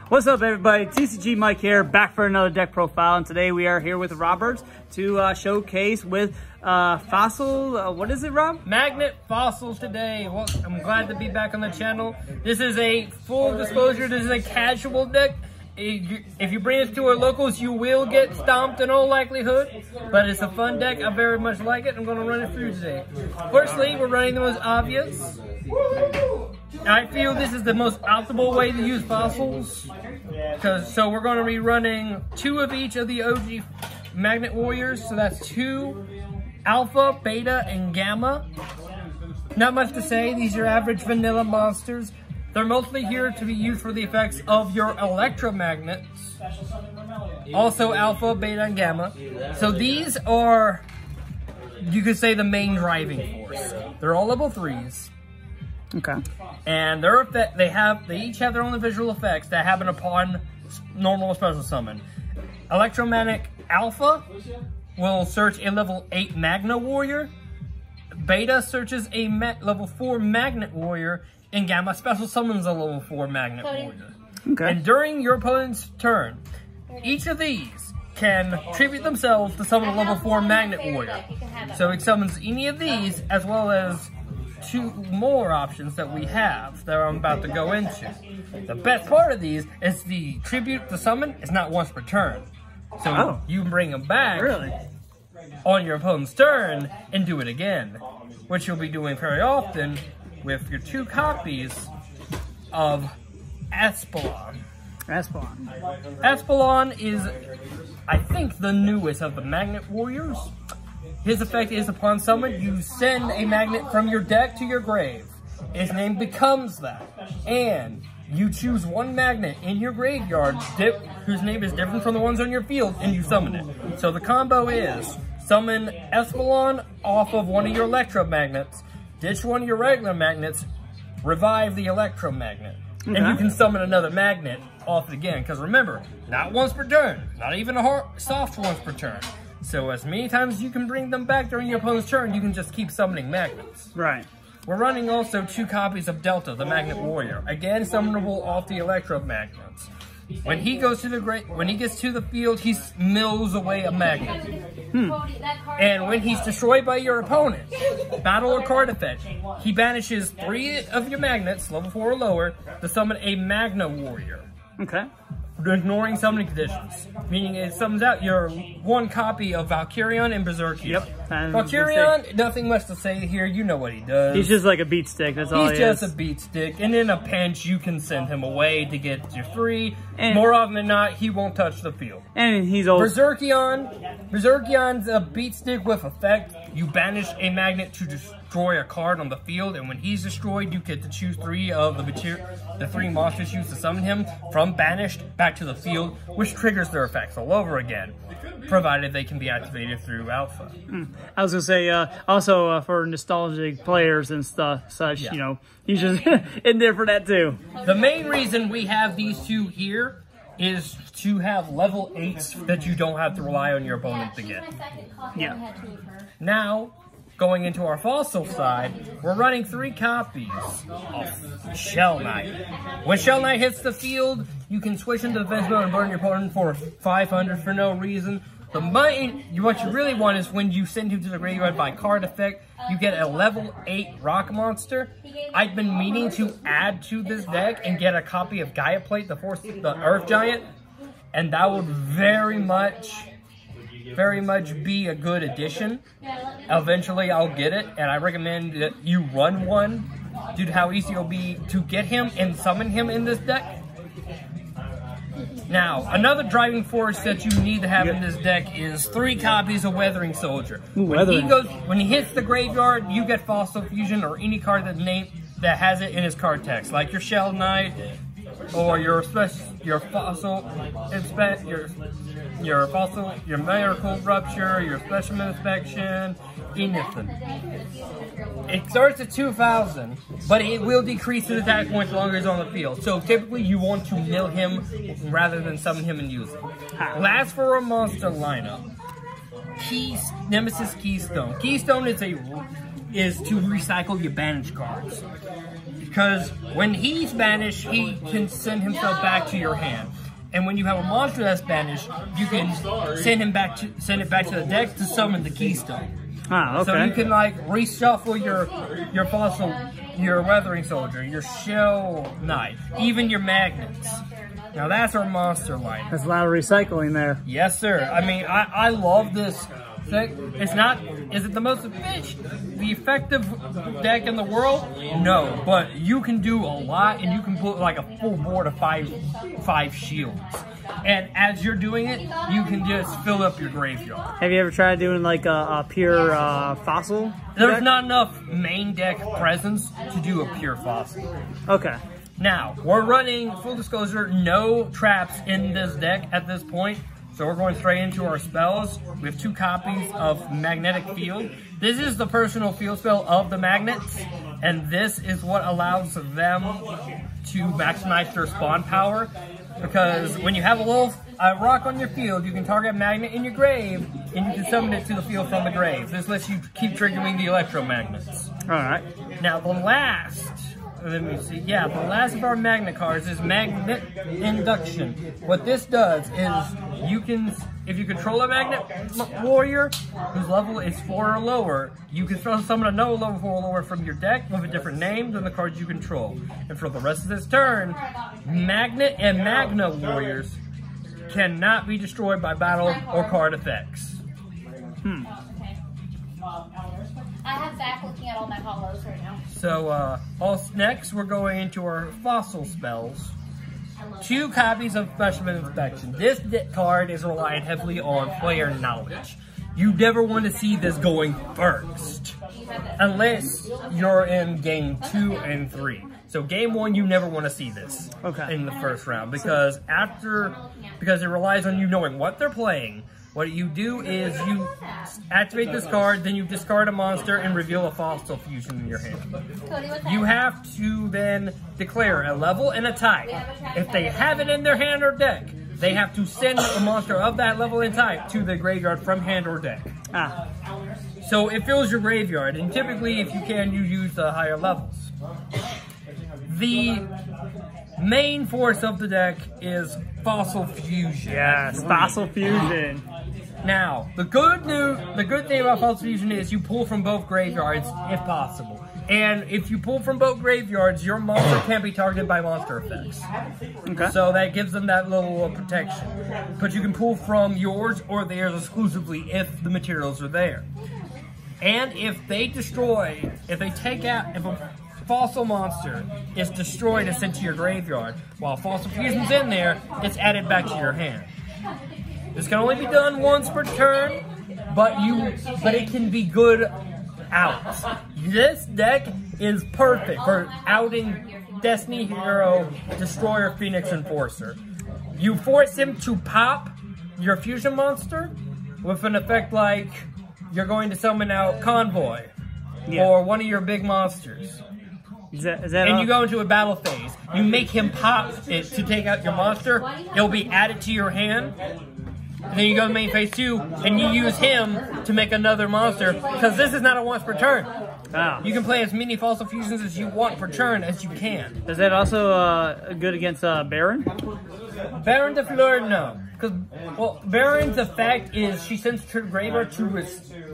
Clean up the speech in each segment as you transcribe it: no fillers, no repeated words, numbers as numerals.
What's up, everybody? TCG Mike here, back for another deck profile, and today we are here with Robert to showcase with fossil. What is it, Rob? Magnet fossils today. Well, I'm glad to be back on the channel. This is a full disclosure. This is a casual deck. If you bring this to our locals, you will get stomped in all likelihood, but it's a fun deck. I very much like it. I'm going to run it through today. Firstly, we're running the most obvious. I feel this is the most optimal way to use fossils, so we're going to be running 2 of each of the OG Magnet Warriors. So that's 2 Alpha, Beta, and Gamma. Not much to say. These are average vanilla monsters. They're mostly here to be used for the effects of your electromagnets. Also Alpha, Beta, and Gamma. So these are, you could say, the main driving force. They're all level 3s. Okay. And their effect, they each have their own visual effects that happen upon normal special summon. Electromagnetic Alpha will search a level 8 Magna Warrior. Beta searches a level 4 Magnet Warrior. And Gamma special summons a level 4 Magnet Warrior. Okay. And during your opponent's turn, each of these can tribute themselves to summon a level 4 Magnet Warrior. So it summons any of these, as well as 2 more options that we have that I'm about to go into. The best part of these is the tribute to summon is not once per turn. So you can bring them back on your opponent's turn and do it again, which you'll be doing very often with your 2 copies of Aspelon. Aspelon is, I think, the newest of the Magnet Warriors. His effect is upon summon, you send a magnet from your deck to your grave. His name becomes that. And you choose 1 magnet in your graveyard whose name is different from the ones on your field, and you summon it. So the combo is summon Aspelon off of one of your electromagnets, ditch one of your regular magnets, revive the electromagnet. And you can summon another magnet off it again. Because remember, not once per turn. Not even a soft once per turn. So as many times as you can bring them back during your opponent's turn, you can just keep summoning magnets. Right. We're running also 2 copies of Delta, the Magnet Warrior. Again, summonable off the electromagnets. When he goes to when he gets to the field, he mills away a magnet. And when he's destroyed by your opponent, battle or card effect, he banishes 3 of your magnets, level 4 or lower, to summon a Magna Warrior. Okay. Ignoring summoning conditions, meaning it summons out your 1 copy of Valkyrion and Berserkion. Yep. Valkyrion, nothing much to say here. You know what he does. He's just like a beat stick. That's all he is. He's just a beat stick, and in a pinch, you can send him away to get you free. And more often than not, he won't touch the field. And he's old. Berserkion's a beat stick with effect. You banish a magnet to destroy a card on the field, and when he's destroyed, you get to choose 3 of the 3 monsters used to summon him from banished back to the field, which triggers their effects all over again, provided they can be activated through Alpha. I was gonna say, also for nostalgic players and such, you know, he's just in there for that too. The main reason we have these 2 here is to have level 8s that you don't have to rely on your opponent to get. Yeah. Now, going into our fossil side, we're running 3 copies of Shell Knight. When Shell Knight hits the field, you can switch into defense mode and burn your opponent for 500 for no reason. What you really want is when you send him to the graveyard by card effect, you get a level 8 rock monster. I've been meaning to add to this deck and get a copy of Gaia Plate, the Earth Giant, and that would very much be a good addition. Eventually I'll get it, and I recommend that you run one due to how easy it'll be to get him and summon him in this deck. Now, another driving force that you need to have in this deck is 3 copies of Weathering Soldier. When he hits the graveyard, you get Fossil Fusion or any card that has it in his card text, like your Shell Knight, or your Miracle Rupture, your Specimen Inspection, anything. It starts at 2,000, but it will decrease his attack points the longer he's on the field. So typically you want to mill him rather than summon him and use him. Last for a monster lineup, Nemesis Keystone. Keystone is to recycle your banished cards. Because when he's banished, he can send himself back to your hand. And when you have a monster that's banished, you can send it back to the deck to summon the Keystone. Ah, okay. So you can like reshuffle your fossil, your Weathering Soldier, your Shell Knight, even your Magnets. Now that's our monster line. There's a lot of recycling there. Yes, sir. I mean, I love this thing. It's not, is it the most effective deck in the world? No, but you can do a lot, and you can put like a full board of five shields. And as you're doing it, you can just fill up your graveyard. Have you ever tried doing like a pure fossil There's deck? not enough main deck presence to do a pure fossil. Okay. Now, we're running, full disclosure, no traps in this deck at this point. So we're going straight into our spells. We have 2 copies of Magnetic Field. This is the personal field spell of the magnets. And this is what allows them to maximize their spawn power. Because when you have a rock on your field, you can target a magnet in your grave, and you can summon it to the field from the grave. This lets you keep triggering the electromagnets. Alright. Now the last, let me see, yeah, the last of our magnet cards is Magnet Induction. What this does is you can, if you control a magnet warrior whose level is 4 or lower, you can summon another level 4 or lower from your deck with a different name than the cards you control. And for the rest of this turn, Magnet and Magna warriors cannot be destroyed by battle or card effects. I have Zach looking at all my hollows right now. So, next we're going into our fossil spells. 2 copies of Specimen Inspection. This card is reliant heavily on player knowledge. You never want to see this going first, unless you're in game 2 and 3. So game 1, you never want to see this in the first round, because it relies on you knowing what they're playing. What you do is you activate this card, then you discard a monster and reveal a fossil fusion in your hand. You have to then declare a level and a type. If they have it in their hand or deck, they have to send a monster of that level and type to the graveyard from hand or deck. So it fills your graveyard, and typically, if you can, you use the higher levels. The main force of the deck is Fossil Fusion. Yes, Fossil Fusion. Now, the good thing about Fossil Fusion is you pull from both graveyards if possible. And if you pull from both graveyards, your monster can't be targeted by monster effects. Okay. So that gives them that little protection. But you can pull from yours or theirs exclusively if the materials are there. And if they destroy, if a fossil monster is destroyed and sent to your graveyard, while Fossil Fusion's in there, it's added back to your hand. This can only be done once per turn, but it can be good outs. This deck is perfect for outing Destiny Hero, Destroyer, Phoenix Enforcer. You force him to pop your fusion monster with an effect like you're going to summon out Convoy or one of your big monsters. And you go into a battle phase. You make him pop it to take out your monster. It'll be added to your hand. And then you go to main phase 2, and you use him to make another monster, because this is not a once per turn. Wow. You can play as many Fossil Fusions as you want per turn as you can. Is that also good against Baron? Baron de Fleur, no. Because, well, Baron's effect is she sends her graveyard to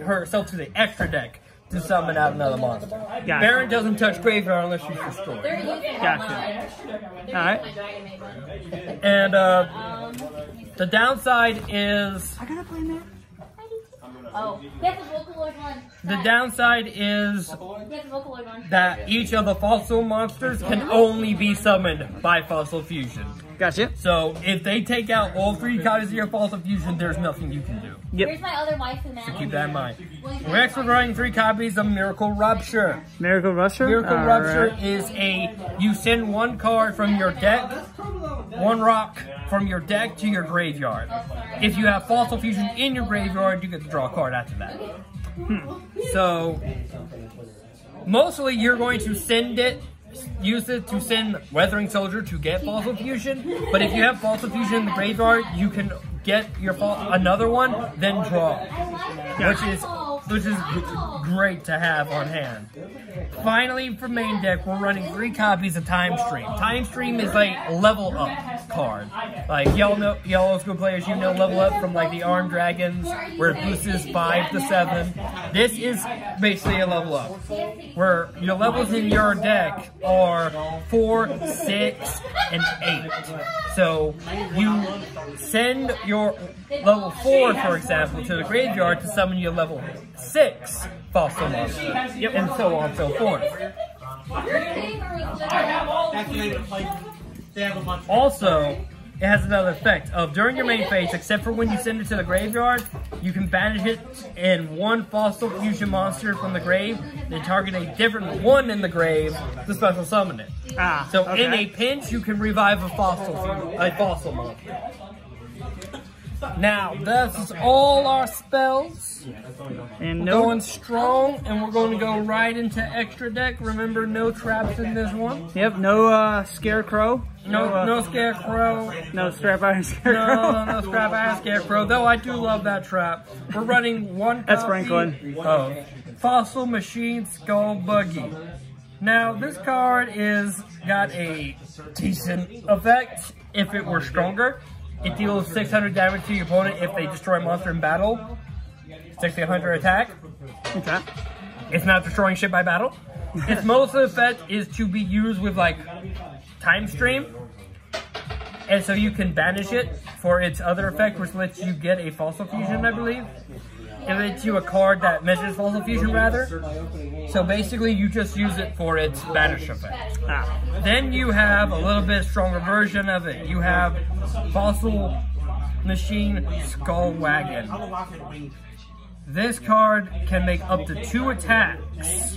herself to the extra deck to summon out another monster. Gotcha. Baron doesn't touch graveyard unless she's destroyed. Gotcha. Alright. And, the downside is... I gotta play man. Oh, get the Vocaloid one. The downside is Get the Vocaloid one. that each of the fossil monsters can only be summoned by Fossil Fusion. Gotcha. So if they take out all 3 copies of your Fossil Fusion, there's nothing you can do. Yep. Where's my other wife in that? So keep that in mind. We're actually running 3 copies of Miracle Rupture. Miracle Rupture? Miracle Rupture is you send 1 card from your deck, 1 rock from your deck to your graveyard. If you have Fossil Fusion in your graveyard, you get to draw a card after that. So, mostly you're going to use it to send Weathering Soldier to get Fossil Fusion, but if you have Fossil Fusion in the graveyard, you can get your another one, then draw. Which is which is great to have on hand. Finally, for main deck, we're running 3 copies of Time Stream. Time Stream is like a level up card. Like y'all school players, you know level up from like the Armed Dragons, where it boosts 5 to 7. This is basically a level up, where your levels in your deck are 4, 6, and 8. So you send your level 4, for example, to the graveyard to summon your level 6 fossil monster, and so on and so forth. Also, it has another effect of during your main phase, except for when you send it to the graveyard, you can banish it and 1 fossil fusion monster from the grave, then target a different one in the grave to special summon it. So in a pinch, you can revive a fossil monster. Now, that's all our spells. And we're going strong, and we're going to go right into extra deck. Remember, no traps in this one. Yep, no scarecrow. No scarecrow. No strap iron scarecrow. No strap iron scarecrow. Though I do love that trap. We're running 1 copy That's Franklin. of Fossil Machine Skull Buggy. Now, this card is got a decent effect if it were stronger. It deals 600 damage to your opponent if they destroy a monster in battle. 600 attack. Okay. It's not destroying shit by battle. Its most effect is to be used with like Time Stream. And so you can banish it for its other effect, which lets you get a Fossil Fusion, I believe. It lets you a card that measures Fossil Fusion, rather. So basically, you just use it for its banish effect. Then you have a little bit stronger version of it. You have Fossil Machine Skull Wagon. This card can make up to 2 attacks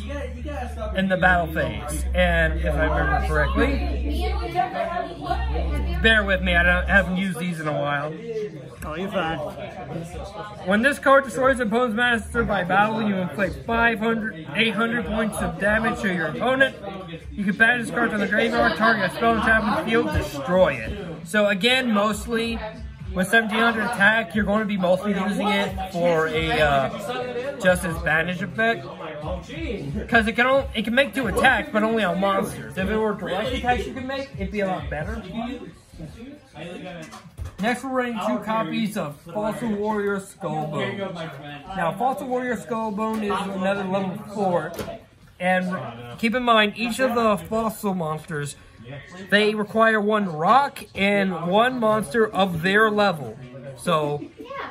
in the battle phase. And if I remember correctly, bear with me, I haven't used these in a while. Oh, you're fine. When this card destroys an opponent's master by battle, you inflict 800 points of damage to your opponent. You can banish this card to the graveyard, target a spell and trap in the field, destroy it. So again, mostly with 1700 attack, you're going to be mostly using it for a just as banish effect, because it can make 2 attacks, but only on monsters. If it were direct attacks you can make, it'd be a lot better. Next, we're running 2 copies of Fossil Warrior Skullbone. Now, Fossil Warrior Skullbone is another level 4, and keep in mind, each of the fossil monsters, they require 1 rock and 1 monster of their level. So,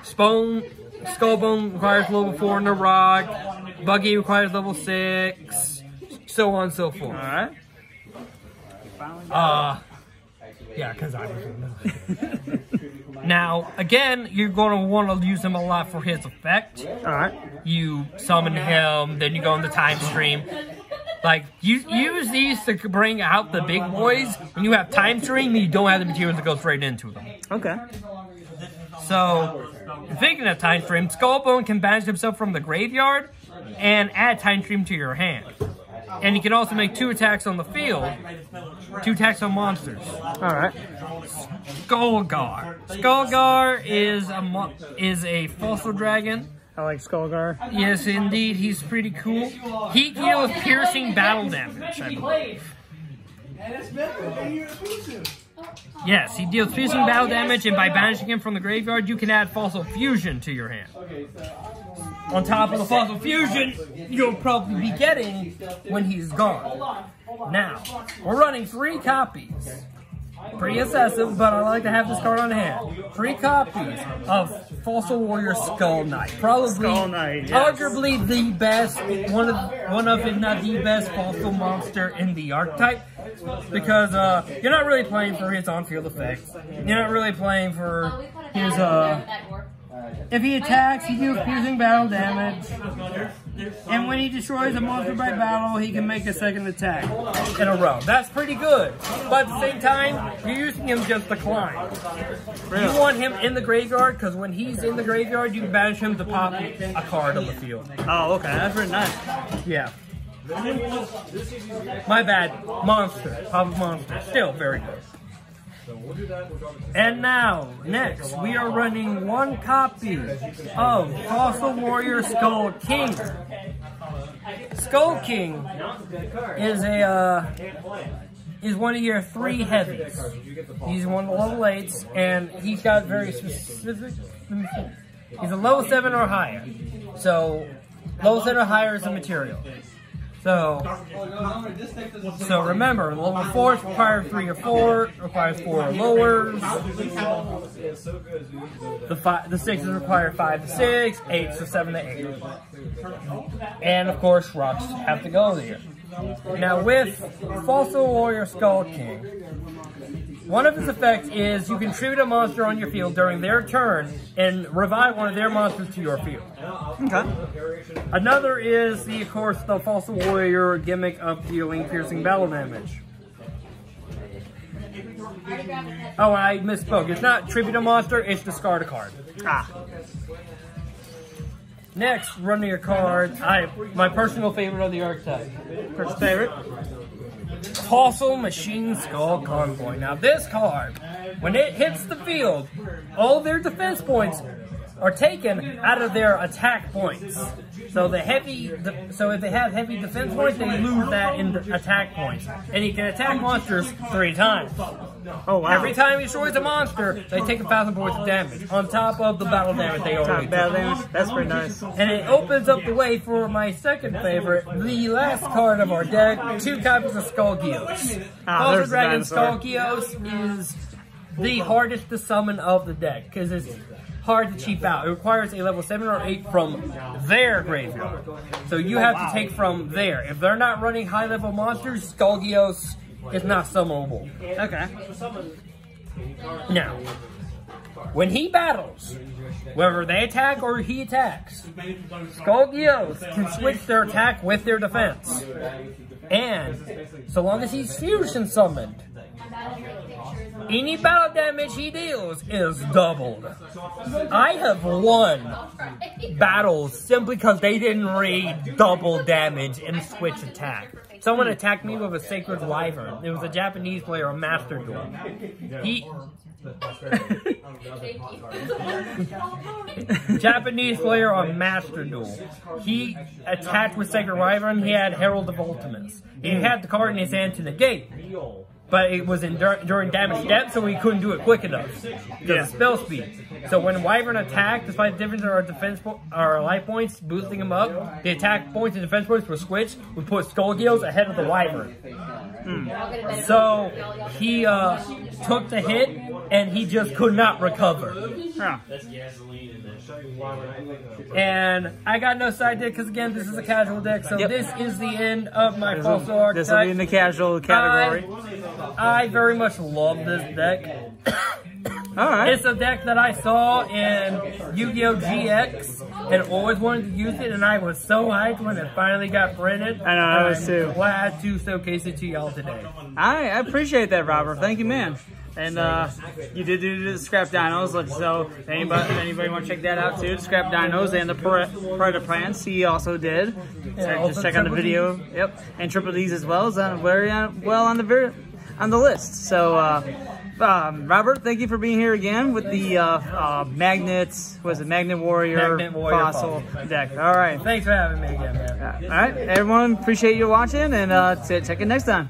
Skullbone requires level 4 and a rock, Buggy requires level 6, so on and so forth. Alright. Yeah, because I was Now, again, you're going to want to use him a lot for his effect. Alright. You summon him, then you go on the Time Stream. Like, you use these to bring out the big boys. When you have Time Stream, you don't have the materials to go straight into them. Okay. So, speaking of Time Stream, Skullbone can banish himself from the graveyard and add Time Stream to your hand. And he can also make 2 attacks on the field, 2 attacks on monsters. Alright. Skullgar. Skullgar is a fossil dragon. I like Skullgar. Yes, indeed, he's pretty cool. He deals piercing battle damage, I believe. Yes, he deals piercing battle damage, and by banishing him from the graveyard, you can add Fossil Fusion to your hand. On top of the Fossil Fusion, you'll probably be getting when he's gone. Now, we're running 3 copies. Pretty excessive, but I like to have this card on hand. 3 copies of Fossil Warrior Skull Knight. Probably, Skull Knight, yes. Arguably the best, one of if not the best fossil monster in the archetype. Because you're not really playing for his on-field effects. You're not really playing for his if he attacks, he deals piercing battle damage. And when he destroys a monster by battle, he can make a 2nd attack in a row. That's pretty good. But at the same time, you're using him just to climb. You want him in the graveyard, because when he's in the graveyard, you can banish him to pop a card on the field. Oh, okay. That's pretty nice. Yeah. My bad. Monster. Pop a monster. Still very good. And now, next, we are running one copy of Fossil Warrior Skull King. Skull King is one of your 3 heavies. He's one of the level 8s, and he's got very specific. He's a level 7 or higher. So, level 7 or higher is the material. So remember, level 4 requires 3 or 4, requires 4 or lower. The 6s require 5 to 6, 8s to 7 to 8. And of course, rocks have to go there. Now with Fossil Warrior Skull King, one of his effects is you can tribute a monster on your field during their turn and revive one of their monsters to your field. Okay. Another is, of course, the Fossil Warrior gimmick of dealing piercing battle damage. Oh, I misspoke. It's not tribute a monster, it's discard a card. Ah. Next, running your cards. My personal favorite of the archetype. First favorite? Fossil Machine Skull Convoy. Now this card, when it hits the field, all their defense points are taken out of their attack points. So if they have heavy defense points, they lose that in attack points. And he can attack monsters 3 times. Oh wow. Every time he destroys a monster, they take 1,000 points of damage, on top of the battle damage they already Battle took. damage? That's pretty nice. And it opens up the way for my second favorite, the last card of our deck, 2 copies of Yugioh. Fossil there's the Dragon dinosaur. Yugioh is the hardest to summon of the deck, because it's hard to cheap out. It requires a level 7 or 8 from their graveyard. So you have to take from there. If they're not running high level monsters, Yugioh is not summonable. Okay. Now, when he battles, whether they attack or he attacks, Yugioh can switch their attack with their defense. And so long as he's fusion summoned, any battle damage he deals is doubled. I have won battles simply because they didn't read double damage and switch attack. Someone attacked me with a Sacred Wyvern. It was a Japanese player, a Master Duel. Japanese player on Master Duel. He attacked with Sacred Wyvern. He had Herald of Ultimates. He had the card in his hand to negate, but it was during damage depth, so he couldn't do it quick enough because of spell speed. So when Wyvern attacked, despite the difference in our defense our life points, boosting him up, the attack points and defense points were switched. We put Yugioh ahead of the Wyvern. So he took the hit, and he just could not recover. Huh. And I got no side deck because, again, this is a casual deck. So this is the end of my Fossil archetype. This will be in the casual category. I very much love this deck. Alright. It's a deck that I saw in Yu-Gi-Oh! GX and always wanted to use it, and I was so hyped when it finally got printed. I know, I was too. I'm glad to showcase it to y'all today. I appreciate that, Robert. Thank you, man. And you did do the Scrap Dinos, so anybody want to check that out too? The Scrap Dinos and the Predator Plants, he also did. So just check out the video. Yep, and Triple D's as well is on very well on the list. So Robert, thank you for being here again with the Magnet Warrior Fossil deck. All right. Thanks for having me again, man. All right, everyone, appreciate you watching, and check it next time.